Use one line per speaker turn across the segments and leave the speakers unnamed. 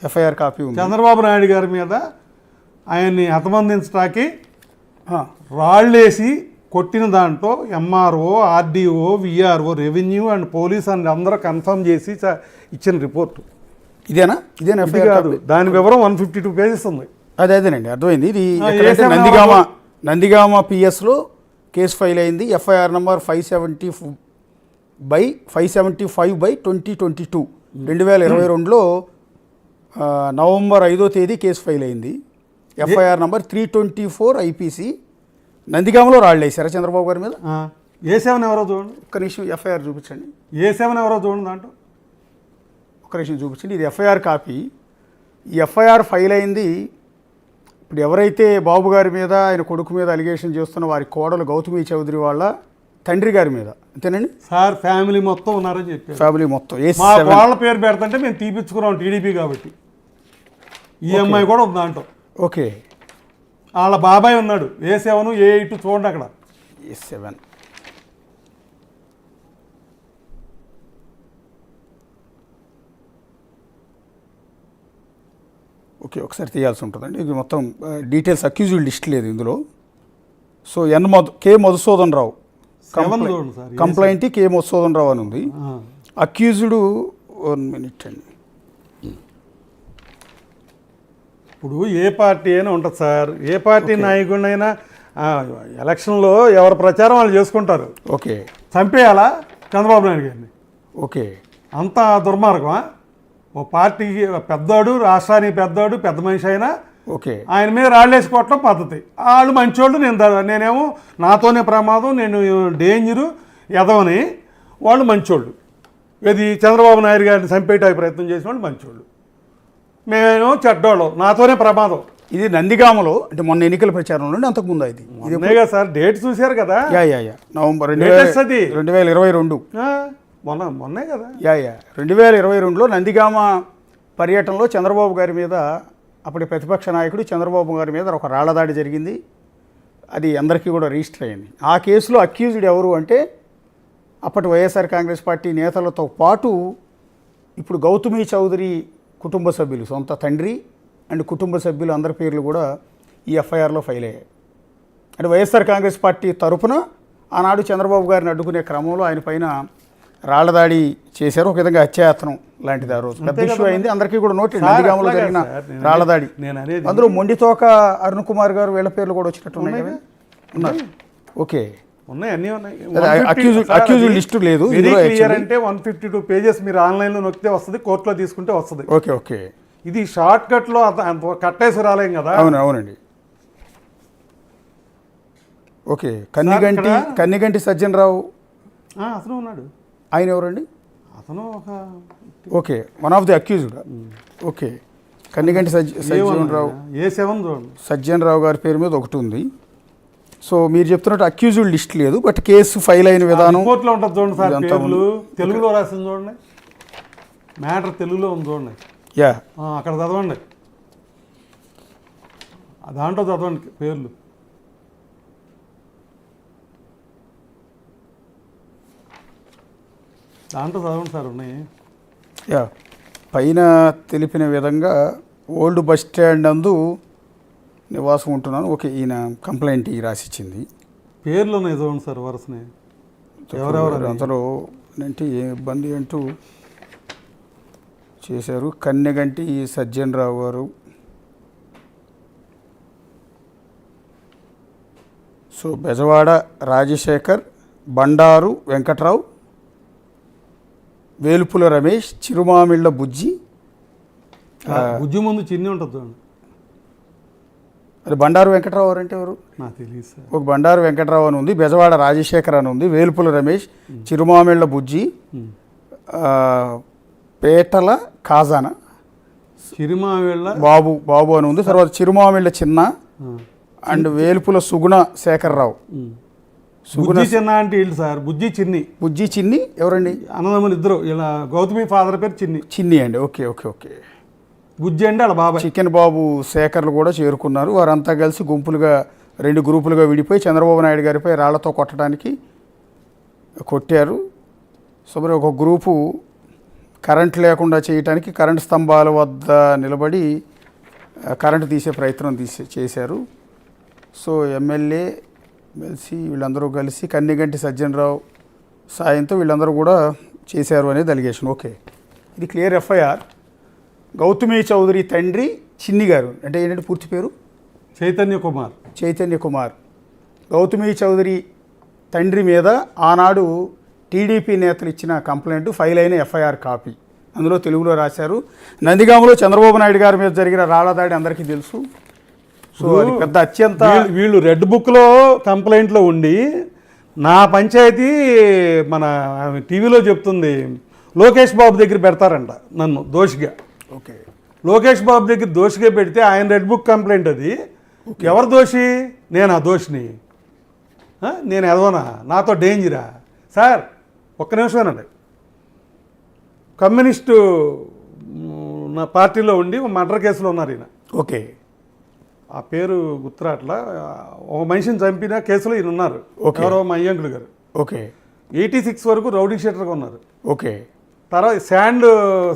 FIR copy ఉంది.
చంద్రబాబు నాయుడు గారి మీద ఆయన్ని హతమందించడానికి రాళ్ళేసి కొట్టిన దాంట్లో MRO, RDO, VRO, revenue and police అని అందరూ కన్ఫర్మ్ చేసి ఇచ్చిన రిపోర్టు.
ఇదేనా ఎఫ్ఐఆర్
కాదు, దాని వివరం 152 పేజెస్ ఉంది.
అదేనండి, అర్థమైంది. ఇది నందిగామ పిఎస్లో కేసు ఫైల్ అయింది. ఎఫ్ఐఆర్ నంబర్ 575/2022 2022లో నవంబర్ 5వ తేదీ కేసు ఫైల్ అయింది. FIR number 324 IPC. నందిగామలో రాళ్ళు వేసారా చంద్రబాబు గారి మీద?
ఏ7 ఎవరో చూడండి,
ఒక్క నిమిషం ఎఫ్ఐఆర్ చూపించండి.
ఏ7 ఎవరో చూడండి, దాంట్లో
ఒక్క నిమిషం చూపించండి. ఇది ఎఫ్ఐఆర్ కాపీ. ఈ ఎఫ్ఐఆర్ ఫైల్ అయింది. ఇప్పుడు ఎవరైతే బాబు గారి మీద ఆయన కొడుకు మీద అలిగేషన్ చేస్తున్న వారి కోడలు గౌతమి చౌదరి వాళ్ళ తండ్రి గారి మీద, అంతేనండి
సార్? ఫ్యామిలీ మొత్తం ఉన్నారని చెప్పారు.
ఫ్యామిలీ మొత్తం
వాళ్ళ పేరు పెడతంటే మేము తీపిచ్చుకున్నాం టీడీపీ కాబట్టి. ఈఎంఐ కూడా ఉంది దాంట్లో.
ఓకే,
వాళ్ళ బాబాయ్ ఉన్నాడు. ఏ7 ఏ8 చూడండి అక్కడ.
ఏ7 ఓకే, ఒకసారి తీయాల్సి ఉంటుందండి. ఇది మొత్తం డీటెయిల్స్ అక్యూజ్డ్ లిస్ట్ లేదు ఇందులో. సో కే మధుసూదన్ రావు కంప్లైంట్ కే మధుసూదన్ రావు అని ఉంది. అక్యూజ్డ్ 1 minute అండి.
ఇప్పుడు ఏ పార్టీ అయినా ఉంటుంది సార్, ఏ పార్టీ నాయకుడినైనా ఎలక్షన్లో ఎవరి ప్రచారం వాళ్ళు చేసుకుంటారు.
ఓకే,
చంపేయాలా చంద్రబాబు నాయుడు గారిని?
ఓకే,
అంత దుర్మార్గమా? ఓ పార్టీకి పెద్దోడు, రాష్ట్రానికి పెద్దోడు, పెద్ద మనిషి అయినా
ఓకే,
ఆయన మీద రాళ్ళేసుకోవటం పద్ధతి. వాళ్ళు మంచోళ్ళు, నేనేమో నాతోనే ప్రమాదం, నేను డేంజరు ఎదవని. వాళ్ళు మంచోళ్ళు. ఇది చంద్రబాబు నాయుడు గారిని చంపేట ప్రయత్నం చేసిన వాళ్ళు మంచోళ్ళు, మేమేమో చెడ్డోళ్ళం, నాతోనే ప్రమాదం.
ఇది నందిగామలో అంటే మొన్న ఎన్నికల ప్రచారంలో అంతకుముందు ఇది
ఇదే సార్, డేట్ చూశారు కదా?
నవంబర్ 2022
మొన్నే కదా.
2022లో నందిగామ పర్యటనలో చంద్రబాబు గారి మీద, అప్పటి ప్రతిపక్ష నాయకుడు చంద్రబాబు గారి మీద ఒక రాళ్లదాడి జరిగింది. అది అందరికీ కూడా రిజిస్టర్ అయింది. ఆ కేసులో అక్యూజ్డ్ ఎవరు అంటే అప్పటి వైఎస్ఆర్ కాంగ్రెస్ పార్టీ నేతలతో పాటు ఇప్పుడు గౌతమి చౌదరి కుటుంబ సభ్యులు, సొంత తండ్రి అండ్ కుటుంబ సభ్యులు అందరి పేర్లు కూడా ఈ ఎఫ్ఐఆర్లో ఫైల్ అయ్యాయి. అంటే వైఎస్ఆర్ కాంగ్రెస్ పార్టీ తరఫున ఆనాడు చంద్రబాబు గారిని అడ్డుకునే క్రమంలో ఆయన పైన రాళ్లదాడి చేశారు. ఒక విధంగా హత్యాయత్నం లాంటిది ఆ రోజు పెద్ద ఇష్యూ అయింది. అందరికీ కూడా నోటీస్ నందిగామలో జరిగిన రాళ్లదాడి. అందులో మొండితోక అరుణ్ కుమార్ గారు వీళ్ళ పేర్లు కూడా వచ్చినట్టు ఉన్నాయి. ఓకే,
ఉన్నాయి, అన్నీ ఉన్నాయి.
అక్యూజ్డ్ లిస్టు లేదు.
అంటే 152 పేజెస్ మీరు ఆన్లైన్లో నొక్కితే వస్తుంది, కోర్టులో తీసుకుంటే వస్తుంది.
ఓకే ఓకే,
ఇది షార్ట్ కట్లో కట్టేసి రాలేం కదా.
అవునండి. ఓకే, కన్నిగంటి సజ్జన్ రావు
అతను ఉన్నాడు.
ఆయన ఎవరండి?
అతను
okay, one of the accused. Okay, Kanniganti Sajjan Rao, Sajjan Rao గారి పేరు మీద ఒకటి ఉంది. సో మీరు చెప్తున్నట్టు అక్యూజ్డ్ లిస్ట్ లేదు, బట్ కేసు ఫైల్ అయిన విధానం
కోర్టులో ఉంటుంది. చూడండి సార్, తెలుగులో రాసింది చూడండి, మ్యాటర్ తెలుగులో ఉంది చూడండి. అక్కడ చదవండి, దాంట్లో చదవండి పేర్లు. దాంట్లో చదవండి సార్, ఉన్నాయి.
పైన తెలిపిన విధంగా ఓల్డ్ బస్ స్టాండ్ నందు నివాసం ఉంటున్నాను. ఓకే, ఈయన కంప్లైంట్ రాసిచ్చింది.
పేర్లు ఉన్నాయి చూడండి సార్, వరుసనే ఎవరెవరు
అందులో అంటే ఏ ఇబ్బంది అంటూ చేశారు. కన్నెగంటి సజ్జన్ రావు గారు, సో బెజవాడ రాజశేఖర్, బండారు వెంకట్రావు, వేలుపుల రమేష్, చిరుమామిళ్ళ బుజ్జి.
బుజ్జి ముందు చిన్ని ఉంటుంది చూడండి.
అది బండారు వెంకట్రావు అంటే ఎవరు
నాకు తెలియదు సార్.
ఒక బండారు వెంకట్రావు అని ఉంది, బెజవాడ రాజశేఖర్ అని ఉంది, వేలుపుల రమేష్, చిరుమామిళ్ళ బుజ్జి, పేటల ఖాజానా,
చిరుమామిళ్ళ
బాబు అని ఉంది. తర్వాత చిరుమామిళ్ళ చిన్న అండ్ వేలుపుల సుగుణ శేఖర్రావు.
బుజ్జి చిన్న అంటే వీళ్ళు సార్, బుజ్జి చిన్ని ఎవరండి?
అన్నదమ్ములు
ఇద్దరు. ఇలా గౌతమి ఫాదర్ పేరు
చిన్ని అండి. ఓకే ఓకే ఓకే,
బుజ్జి అంటే వాళ్ళ బాబా.
చికెన్ బాబు శేఖర్లు కూడా చేరుకున్నారు. వారంతా కలిసి గుంపులుగా 2 గ్రూపులుగా విడిపోయి చంద్రబాబు నాయుడు గారిపై రాళ్లతో కొట్టడానికి కొట్టారు. సో మరి ఒక గ్రూపు కరెంట్ లేకుండా చేయడానికి కరెంట్ స్తంభాల వద్ద నిలబడి కరెంటు తీసే ప్రయత్నం చేశారు. సో ఎమ్మెల్సీ వీళ్ళందరూ కలిసి కన్నిగంటి సజ్జనరావు సాయంతో వీళ్ళందరూ కూడా చేశారు అనేది అలిగేషన్. ఓకే, ఇది క్లియర్ ఎఫ్ఐఆర్. గౌతమి చౌదరి తండ్రి చిన్ని గారు, అంటే ఏంటంటే పూర్తి పేరు
చైతన్య కుమార్.
గౌతమి చౌదరి తండ్రి మీద ఆనాడు టీడీపీ నేతలు ఇచ్చిన కంప్లైంట్ ఫైల్ అయిన ఎఫ్ఐఆర్ కాపీ అందులో తెలుగులో రాశారు. నందిగామలో చంద్రబాబు నాయుడు గారి మీద జరిగిన రాళ్లదాడి అందరికీ తెలుసు. సో అది పెద్ద అత్యంత
వీళ్ళు రెడ్ బుక్లో కంప్లైంట్లో ఉండి నా పంచాయతీ మన టీవీలో చెప్తుంది లోకేష్ బాబు దగ్గర పెడతారంట నన్ను దోషిగా.
ఓకే,
లోకేష్ బాబు దగ్గర దోషిగా పెడితే ఆయన రెడ్ బుక్ కంప్లైంట్ అది. ఎవరు దోషి? నేను ఆ దోషిని, నేను ఎదవనా, నాతో డేంజరా? సార్ ఒక్క నిమిషమేనండి. కమ్యూనిస్టు నా పార్టీలో ఉండి మర్డర్ కేసులో ఉన్నారు ఈయన.
ఓకే,
ఆ పేరు గుర్తురాట్లా. ఒక మనిషిని చంపిన కేసులో ఈయన ఉన్నారు. ఎవరో మా అయ్యంకుడు గారు.
ఓకే,
86 వరకు రౌడీ షీటర్గా ఉన్నారు.
ఓకే,
తర్వాత శాండ్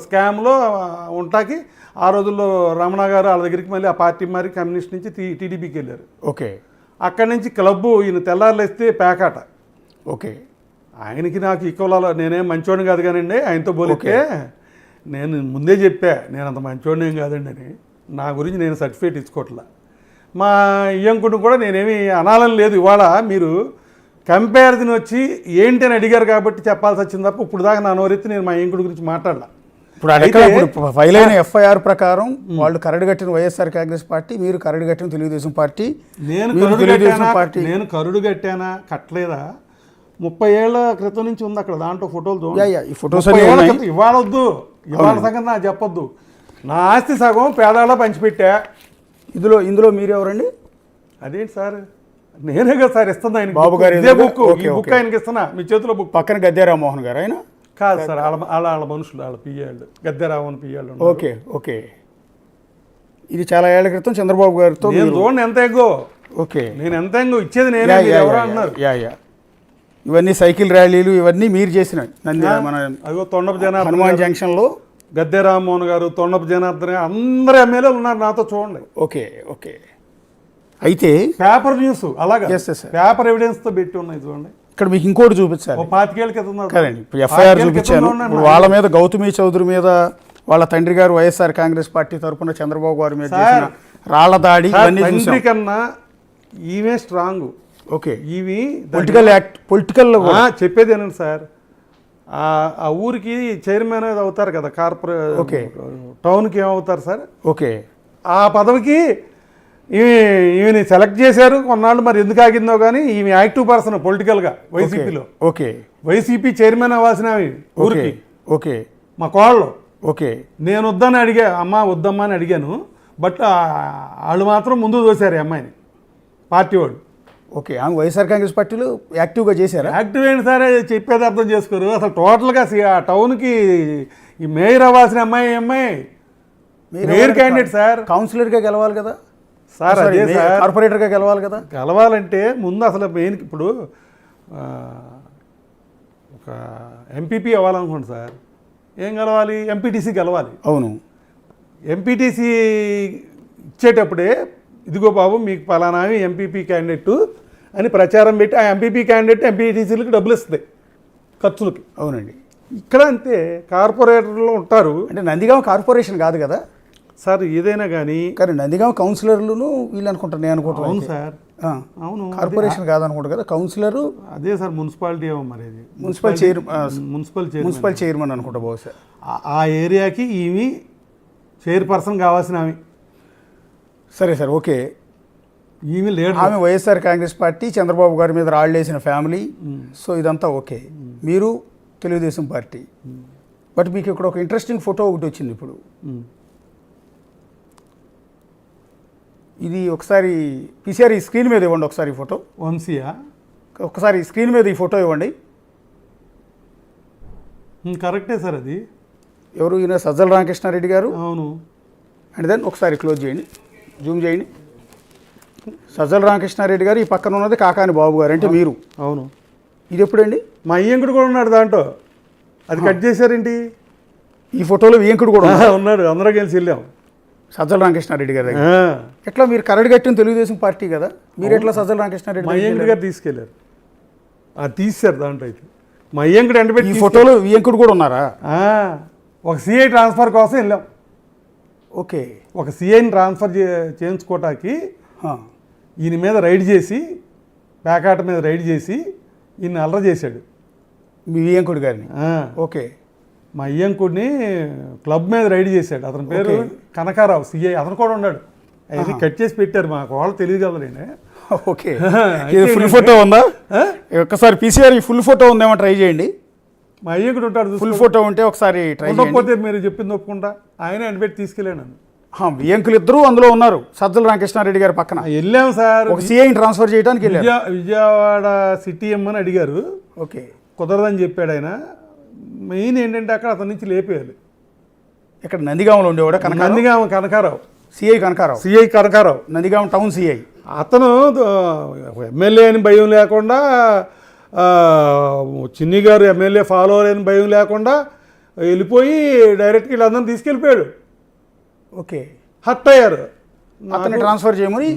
స్కామ్లో ఉంటాకి ఆ రోజుల్లో రమణ గారు వాళ్ళ దగ్గరికి మళ్ళీ ఆ పార్టీ మరి కమ్యూనిస్ట్ నుంచి టీడీపీకి వెళ్ళారు.
ఓకే,
అక్కడి నుంచి క్లబ్బు ఈయన తెల్లారులేస్తే పేకాట.
ఓకే,
ఆయనకి నాకు ఈక్వల్. నేనేం మంచోడిని కాదు కానండి, ఆయనతో పోలికే నేను ముందే చెప్పా నేను అంత మంచోడిని ఏం కాదండి అని. నా గురించి నేను సర్టిఫికేట్ ఇచ్చుకోవట్లా. మా ఇయ్యంకుడు కూడా నేనేమి అనాలని లేదు. ఇవాళ మీరు కంపారిజన్ వచ్చి ఏంటి అని అడిగారు కాబట్టి చెప్పాల్సి వచ్చింది తప్ప ఇప్పుడు దాకా నా నోరెత్తి నేను మా ఇయ్యంకుడి గురించి మాట్లాడలా.
ఇప్పుడు ఫైల్ అయిన ఎఫ్ఐఆర్ ప్రకారం వాళ్ళు కరడుగట్టిన వైఎస్ఆర్ కాంగ్రెస్ పార్టీ, మీరు కరడుగట్టిన తెలుగుదేశం పార్టీ.
నేను కరుడు కట్టానా కట్టలేదా? 30 ఏళ్ల క్రితం నుంచి ఉంది అక్కడ, దాంట్లో ఫోటోలు.
ఈ ఫోటోస్
ఇవాళ వద్దు, ఇవాళ సంగతి నాకు చెప్పొద్దు. నా ఆస్తి సగం పేదాళ్ళ పంచిపెట్టా.
ఇందులో మీరెవరండి?
అదేంటి సార్, నేనే కదా సార్ ఇస్తున్నా ఆయన
బాబు గారు.
బుక్ ఆయనకి ఇస్తున్నా, మీ చేతిలో బుక్.
పక్కన గద్దె రామ్మోహన్ గారు ఆయన
కాదు సార్, వాళ్ళ మనుషులు, వాళ్ళ పియ్యాళ్ళు, గద్దెరామన్ పియ్యాళ్ళు.
ఓకే, ఓకే, ఇది చాలా ఏళ్ల క్రితం చంద్రబాబు గారితో
నేను చూడండి ఎంత ఎగ్గో.
ఓకే,
నేను ఎంత ఎగ్గో ఇచ్చేది నేనే, ఎవరు అన్నారు.
ఇవన్నీ సైకిల్ ర్యాలీలు ఇవన్నీ మీరు చేసిన మన
అదిగో తొండపు జనార్దన్
హనుమాన్ జంక్షన్లో
గద్దె రామ్మోహన్ గారు, తొండపు జనార్దన్ అందరు ఎమ్మెల్యేలు ఉన్నారు నాతో. చూడండి.
ఓకే, ఓకే, అయితే
పేపర్ న్యూస్ అలాగా పేపర్ ఎవిడెన్స్తో పెట్టి ఉన్నాయి చూడండి.
ఇక్కడ మీకు ఇంకోటి చూపించాలి.
25 ఏళ్ళ క్రితం
కదండి, ఇప్పుడు ఎఫ్ఐఆర్ చూపించాను. ఇప్పుడు వాళ్ళ మీద గౌతమి చౌదరి మీద వాళ్ళ తండ్రి గారు వైఎస్ఆర్ కాంగ్రెస్ పార్టీ తరఫున చంద్రబాబు గారి మీద చేసిన రాళ్ల దాడి
తండ్రి కన్నా ఈమె స్ట్రాంగ్.
ఓకే,
ఇవి
పొలిటికల్
చెప్పేది ఏనండి సార్. ఆ ఊరికి చైర్మన్ అవుతారు కదా, కార్పొరేట్.
ఓకే,
టౌన్కి ఏమవుతారు సార్?
ఓకే,
ఆ పదవికి ఈమెని సెలెక్ట్ చేశారు కొన్నాళ్ళు. మరి ఎందుకు ఆగిందో కానీ ఈమె యాక్టివ్ పర్సన్ పొలిటికల్గా వైసీపీలో.
ఓకే,
వైసీపీ చైర్మన్ అవ్వాల్సిన ఊరికి.
ఓకే,
మా కోళ్ళు.
ఓకే,
నేను వద్దని అడిగా, అమ్మ వద్దమ్మా అని అడిగాను. బట్ వాళ్ళు మాత్రం ముందు తోశారు ఈ అమ్మాయిని, పార్టీ వాళ్ళు.
ఓకే, ఆమె వైఎస్ఆర్ కాంగ్రెస్ పార్టీలో యాక్టివ్గా చేశారు.
యాక్టివ్ ఏంటి సరే, చెప్పేది అర్థం చేసుకోరు అసలు. టోటల్గా ఆ టౌన్కి ఈ మేయర్ అవ్వాల్సిన అమ్మాయి మేయర్ క్యాండిడేట్ సార్.
కౌన్సిలర్గా గెలవాలి కదా
సార్, అదే సార్,
కార్పొరేటర్గా గెలవాలి కదా.
గెలవాలంటే ముందు అసలు మెయిన్ ఇప్పుడు ఒక ఎంపీపీ అవ్వాలనుకోండి సార్, ఏం గెలవాలి? ఎంపీటీసీ గెలవాలి.
అవును,
ఎంపీటీసీ ఇచ్చేటప్పుడే ఇదిగో బాబు మీకు పలానా ఎంపీపీ క్యాండిడేట్ అని ప్రచారం పెట్టి ఆ ఎంపీపీ క్యాండిడేట్ ఎంపీటీసీలకు డబ్బులు ఇస్తుంది ఖర్చులకి.
అవునండి,
ఇక్కడ అంతే. కార్పొరేటర్లు ఉంటారు.
అంటే నందిగామ కార్పొరేషన్ కాదు కదా
సార్, ఏదైనా కానీ.
కానీ నందిగామ కౌన్సిలర్లను వీళ్ళు అనుకుంటారు, నేను అనుకుంటాను.
అవును సార్, అవును,
కార్పొరేషన్ కాదనుకుంటా కదా కౌన్సిలర్.
అదే సార్, మున్సిపాలిటీ ఏమో మరి
మున్సిపల్ చైర్మన్ అనుకుంటా బహుశా.
ఆ ఏరియాకి ఈమె చైర్పర్సన్ కావాల్సిన ఆమె.
సరే సార్, ఓకే,
ఈమె లీడర్.
ఆమె వైఎస్ఆర్ కాంగ్రెస్ పార్టీ, చంద్రబాబు గారి మీద రాళ్ళేసిన ఫ్యామిలీ. సో ఇదంతా ఓకే. మీరు తెలుగుదేశం పార్టీ. బట్ మీకు ఇక్కడ ఒక ఇంట్రెస్టింగ్ ఫోటో ఒకటి వచ్చింది ఇప్పుడు. ఇది ఒకసారి పిసిఆర్ ఈ స్క్రీన్ మీద ఇవ్వండి ఒకసారి ఈ ఫోటో.
వంశీయా?
ఒకసారి స్క్రీన్ మీద ఈ ఫోటో ఇవ్వండి.
కరెక్టే సార్, అది
ఎవరు? ఈయన సజ్జల రామకృష్ణారెడ్డి గారు.
అవును.
అండ్ దెన్ ఒకసారి క్లోజ్ చేయండి, జూమ్ చేయండి. సజ్జల రామకృష్ణారెడ్డి గారు, ఈ పక్కన ఉన్నది కాకాని బాబు గారు, అంటే మీరు.
అవును.
ఇది ఎప్పుడండి?
మా అయ్యంకుడు కూడా ఉన్నాడు దాంట్లో. అది కట్ చేశారేంటి?
ఈ ఫోటోలో వియంకుడు కూడా ఉన్నాడు.
ఉన్నాడు, అందరూ కలిసి వెళ్ళాం.
సజ్జల రామకృష్ణారెడ్డి గారి దగ్గర ఎట్లా మీరు కరడు కట్టిన తెలుగుదేశం పార్టీ కదా, మీరు ఎట్లా సజ్జల రామకృష్ణారెడ్డి
మా
దగ్గరికి
అయ్యంకుడు గారు తీసుకెళ్ళారు, అది తీశారు దాంట్లో. అయితే మా అయ్యంకుడు
వెళ్ళారు? ఈ ఫోటోలో వియంకుడు కూడా ఉన్నారా?
ఒక సిఐ ట్రాన్స్ఫర్ కోసం వెళ్ళాం.
ఓకే.
ఒక సిఐని ట్రాన్స్ఫర్ చేయించుకోవటానికి ఈయన మీద రైడ్ చేసి, పేకాట మీద రైడ్ చేసి ఈయన అల్లర చేశాడు
మీ వియంకుడు గారిని. ఓకే.
మా అయ్యంకుడిని క్లబ్ మీద రైడ్ చేశాడు. అతని పేరు కనకారావు, సిఐ. అతను కూడా ఉన్నాడు. అది కట్ చేసి పెట్టారు, మాకు వాళ్ళు తెలియదు కదా. నేను
ఓకే. ఫుల్ ఫోటో ఉందా? ఒకసారి పీసీఆర్ ఈ ఫుల్ ఫోటో ఉందేమో ట్రై చేయండి.
మా అయ్యంకుడు ఉంటాడు,
ఫుల్ ఫోటో ఉంటే ఒకసారి ట్రై చేయండి.
ఉండకపోతే మీరు చెప్పింది ఒప్పుకుంటా. ఆయన అనిపెట్టి తీసుకెళ్ళాను.
వియంకులు ఇద్దరు అందులో ఉన్నారు, సజ్జల రామకృష్ణారెడ్డి గారి పక్కన.
వెళ్ళాం సార్,
ఒక సిఐని ట్రాన్స్ఫర్ చేయడానికి వెళ్ళారు.
విజయవాడ సిటీ ఎమ్మని అడిగారు.
ఓకే.
కుదరదని చెప్పాడు ఆయన. మెయిన్ ఏంటంటే అక్కడ అతని నుంచి లేపేయాలి.
ఇక్కడ నందిగామలో ఉండేవాడు
Nandigama Kanakarao,
CI Kanakarao.
CI Kanakarao,
Nandigama town CI.
అతను ఎమ్మెల్యే అని భయం లేకుండా, చిన్ని గారు ఎమ్మెల్యే ఫాలోవర్ అని భయం లేకుండా వెళ్ళిపోయి డైరెక్ట్గా వీళ్ళందరినీ తీసుకెళ్ళిపోయాడు.
ఓకే.
హట్ అయ్యారు.
అతన్ని ట్రాన్స్ఫర్ చేయమని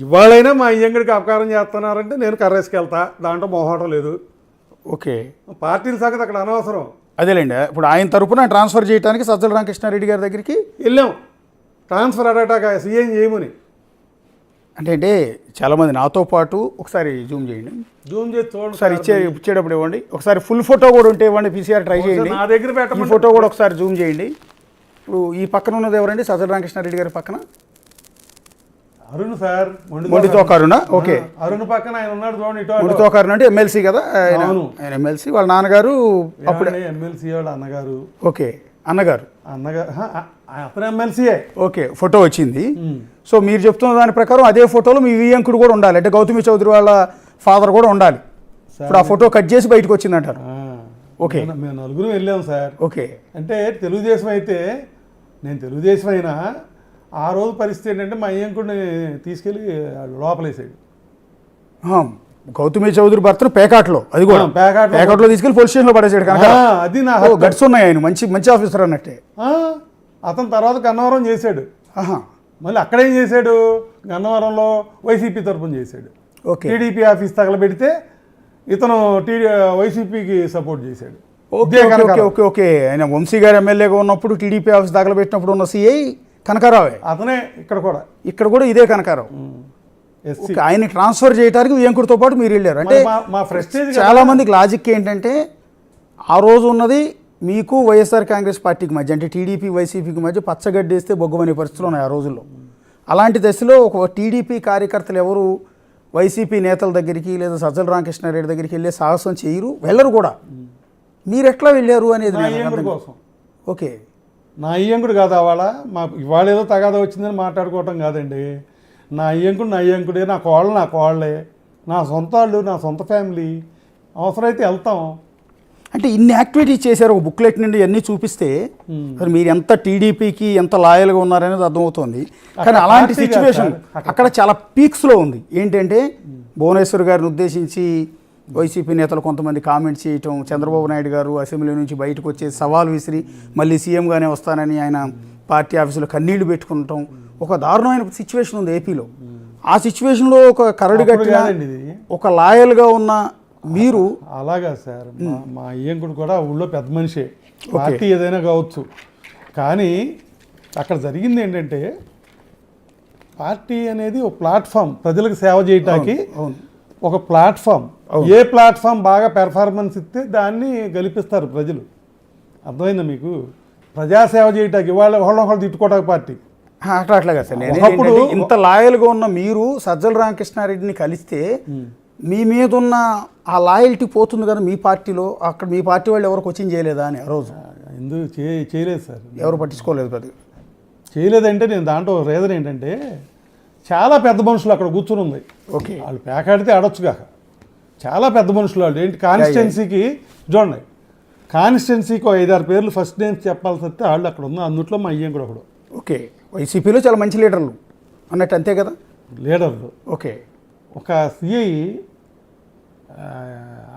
ఇవాళైనా మా అయ్యంగడికి అపకారం చేస్తున్నారంటే నేను కర్రేసుకెళ్తా, దాంట్లో మొహమాటం లేదు.
ఓకే.
పార్టీల సంగతి అక్కడ అనవసరం.
అదేలేండి, ఇప్పుడు ఆయన తరపున ట్రాన్స్ఫర్ చేయడానికి సజ్జల రామకృష్ణారెడ్డి గారి దగ్గరికి
వెళ్ళాం. ట్రాన్స్ఫర్ అడగటాక సీఎం చేయమని.
అంటే చాలామంది నాతో పాటు ఒకసారి జూమ్ చేయండి,
జూమ్ చేసి చూడండి.
ఒకసారి ఇచ్చేటప్పుడు ఇవ్వండి. ఒకసారి ఫుల్ ఫోటో కూడా ఉంటే ఇవ్వండి, పీసీఆర్ ట్రై చేయండి.
నా దగ్గర
ఈ
పెట్టమని
ఫోటో కూడా ఒకసారి జూమ్ చేయండి. ఇప్పుడు ఈ పక్కన ఉన్నది ఎవరండి? సజ్జల రామకృష్ణారెడ్డి గారి పక్కన
అరుణ్ సార్,
మొండితోకారునా? ఓకే.
అరుణ్ పక్కన ఆయన ఉన్నాడు చూడండి.
మొండితోకారునా అంటే ఎమ్మెల్సీ కదా ఆయన ఎమ్మెల్సీ. వాళ్ళ నాన్నగారు
అప్పుడే ఎమ్మెల్సీ, వాళ్ళ అన్నగారు.
ఓకే. అన్నగారు
అతను ఎమ్మెల్సీయే.
ఓకే. ఫోటో వచ్చింది. సో మీరు చెప్తున్న దాని ప్రకారం అదే ఫోటోలో మీ వియంకుడు కూడా ఉండాలి, అంటే గౌతమి చౌదరి వాళ్ళ ఫాదర్ కూడా ఉండాలి. ఇప్పుడు ఆ ఫోటో కట్ చేసి బయటకు వచ్చిందంటారు. ఓకే.
మేము నలుగురు వెళ్ళాం సార్.
ఓకే.
అంటే తెలుగుదేశం అయితే, నేను తెలుగుదేశం అయినా ఆ రోజు పరిస్థితి ఏంటంటే మా అయ్యంకుడిని తీసుకెళ్ళి లోపలేసాడు.
గౌతమి చౌదరి భర్తను పేకాట్లో, అది కూడా పేకాట్లో తీసుకెళ్ళి పోలీస్ స్టేషన్లో పడేసాడు కనుక.
అది నా
గట్స్ ఉన్నాయి, ఆయన మంచి మంచి ఆఫీసర్ అన్నట్టే.
అతను తర్వాత గన్నవరం చేశాడు. మళ్ళీ అక్కడేం చేశాడు? గన్నవరంలో వైసీపీ తరఫున చేశాడు.
ఓకే.
టీడీపీ ఆఫీస్ తగలబెడితే ఇతను వైసీపీకి సపోర్ట్ చేశాడు.
Okay okay okay okay. ఆయన వంశీ గారు ఎమ్మెల్యేగా ఉన్నప్పుడు టీడీపీ ఆఫీస్ తగలబెట్టినప్పుడు ఉన్న సిఐ కనకారావే.
అతనే ఇక్కడ కూడా
ఇదే కనకారావు. ఆయన ట్రాన్స్ఫర్ చేయడానికి వియంకుడితో పాటు మీరు వెళ్ళారు. అంటే
మా ప్రెస్టేజ్
చాలా మందికి లాజిక్ ఏంటంటే ఆ రోజు ఉన్నది మీకు వైఎస్ఆర్ కాంగ్రెస్ పార్టీకి మధ్య, అంటే టీడీపీ వైసీపీకి మధ్య పచ్చగడ్డేస్తే బొగ్గమనే పరిస్థితులు ఉన్నాయి ఆ రోజుల్లో. అలాంటి దశలో ఒక టీడీపీ కార్యకర్తలు ఎవరు వైసీపీ నేతల దగ్గరికి లేదా సజ్జల రామకృష్ణారెడ్డి దగ్గరికి వెళ్ళే సాహసం చేయరు, వెళ్ళరు కూడా. మీరు ఎట్లా వెళ్ళారు అనేది
కోసం.
ఓకే.
నా అయ్యంకుడు కాదు ఇవాళ ఏదో తగాదా వచ్చిందని మాట్లాడుకోవటం కాదండి. నా అయ్యంకుడే, నా కోళ్ళే, నా సొంత వాళ్ళు, నా సొంత ఫ్యామిలీ. అవసరమైతే వెళ్తాం.
అంటే ఇన్ని యాక్టివిటీస్ చేశారు, ఒక బుక్లెట్ నుండి అన్నీ చూపిస్తే మీరు ఎంత టీడీపీకి ఎంత లాయల్గా ఉన్నారనేది అర్థమవుతుంది. కానీ అలాంటి సిచ్యువేషన్ అక్కడ చాలా పీక్స్లో ఉంది. ఏంటంటే భువనేశ్వర్ గారిని ఉద్దేశించి వైసీపీ నేతలు కొంతమంది కామెంట్స్ చేయటం, చంద్రబాబు నాయుడు గారు అసెంబ్లీ నుంచి బయటకు వచ్చే సవాల్ విసిరి మళ్ళీ సీఎంగానే వస్తానని ఆయన పార్టీ ఆఫీసులో కన్నీళ్లు పెట్టుకుంటాం, ఒక దారుణమైన సిచ్యువేషన్ ఉంది ఏపీలో. ఆ సిచ్యువేషన్లో ఒక కరడు కట్టిన ఒక లాయల్గా ఉన్న మీరు.
అలాగా సార్, మా అయ్యంకుడు కూడా ఊళ్ళో పెద్ద మనిషే, పార్టీ ఏదైనా కావచ్చు. కానీ అక్కడ జరిగింది ఏంటంటే పార్టీ అనేది ఒక ప్లాట్ఫామ్, ప్రజలకు సేవ చేయటానికి ఒక ప్లాట్ఫామ్. ఏ ప్లాట్ఫామ్ బాగా పెర్ఫార్మెన్స్ ఇస్తే దాన్ని గెలిపిస్తారు ప్రజలు. అర్థమైందా మీకు? ప్రజాసేవ చేయటానికి ఒకళ్ళు తిట్టుకోవటానికి పార్టీ
అట్లాగా సార్. ఒకప్పుడు ఇంత లాయల్గా ఉన్న మీరు సజ్జల రామకృష్ణారెడ్డిని కలిస్తే మీ మీద ఉన్న ఆ లాయల్టీ పోతుంది కదా మీ పార్టీలో. అక్కడ మీ పార్టీ వాళ్ళు ఎవరు కోచింగ్ చేయలేదా అని ఆ రోజు?
ఎందుకు చేయలేదు సార్,
ఎవరు పట్టించుకోలేదు. పెద్దగా
చేయలేదంటే నేను దాంట్లో రీజన్ ఏంటంటే చాలా పెద్ద మనుషులు అక్కడ కూర్చుని ఉంది.
ఓకే.
వాళ్ళు పేకాడితే ఆడొచ్చు కాక, చాలా పెద్ద మనుషులు వాళ్ళు. ఏంటి కాన్స్టిట్యున్సీకి చూడండి, కాన్స్టిట్యున్సీకి 5-6 పేర్లు ఫస్ట్ నేమ్స్ చెప్పాల్సి వస్తే వాళ్ళు అక్కడ ఉన్న. అందుట్లో మా అయ్యం కూడా ఒకడు.
ఓకే. వైసీపీలో చాలా మంచి లీడర్లు అన్నట్టు అంతే కదా
లీడర్లు.
ఓకే.
ఒక సిఐ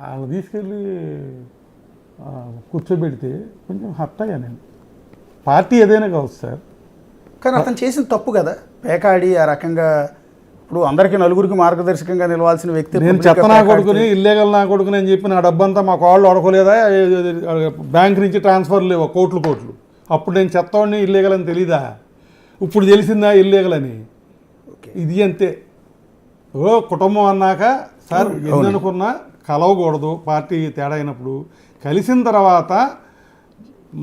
వాళ్ళు తీసుకెళ్ళి కూర్చోబెడితే కొంచెం హర్ట్ అయ్యా నేను. పార్టీ ఏదైనా కావచ్చు సార్.
కానీ అతను చేసిన తప్పు కదా, పేకాడి ఆ రకంగా. ఇప్పుడు అందరికీ నలుగురికి మార్గదర్శకంగా నిలవాల్సిన వ్యక్తి
నేను చెత్త నా కొడుకుని, ఇల్లీగల్ నా కొడుకుని అని చెప్పి నా డబ్బంతా మా కాళ్ళు అడగలేదా, బ్యాంక్ నుంచి ట్రాన్స్ఫర్ లేవు కోట్లు. అప్పుడు నేను చెత్తవాడిని ఇల్లీగల్ అని తెలీదా? ఇప్పుడు తెలిసిందా ఇల్లీగల్ అని? ఇది అంతే. ఓ కుటుంబం అన్నాక సార్ ఎన్ని అనుకున్నా కలవకూడదు. పార్టీ తేడా అయినప్పుడు కలిసిన తర్వాత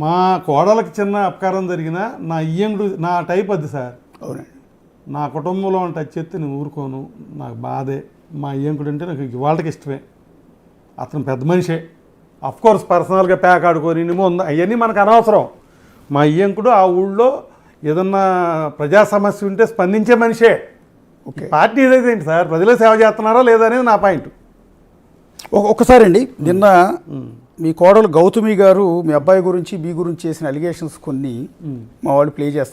మా కోడలకి చిన్న అపకారం జరిగినా నా ఇయ్యంగుడు నా టైప్ అది సార్.
అవునండి.
నా కుటుంబంలో టచ్ చేస్తే నేను ఊరుకోను, నాకు బాధే. మా అయ్యంకుడు అంటే నాకు ఇవాళకి ఇష్టమే. అతను పెద్ద మనిషే. అఫ్కోర్స్ పర్సనల్గా ప్యాక్ ఆడుకొని ఉంది, అవన్నీ మనకు అనవసరం. మా అయ్యంకుడు ఆ ఊళ్ళో ఏదన్నా ప్రజా సమస్య ఉంటే స్పందించే మనిషే.
ఓకే.
పార్టీ ఏదైతే ఏంటి సార్, ప్రజలే సేవ చేస్తున్నారా లేదా అనేది నా పాయింట్.
ఒక్కసారి అండి, నిన్న మీ కోడలు గౌతమి గారు మీ అబ్బాయి గురించి మీ గురించి చేసిన అలిగేషన్స్ కొన్ని మా వాళ్ళు ప్లే చేస్తారు.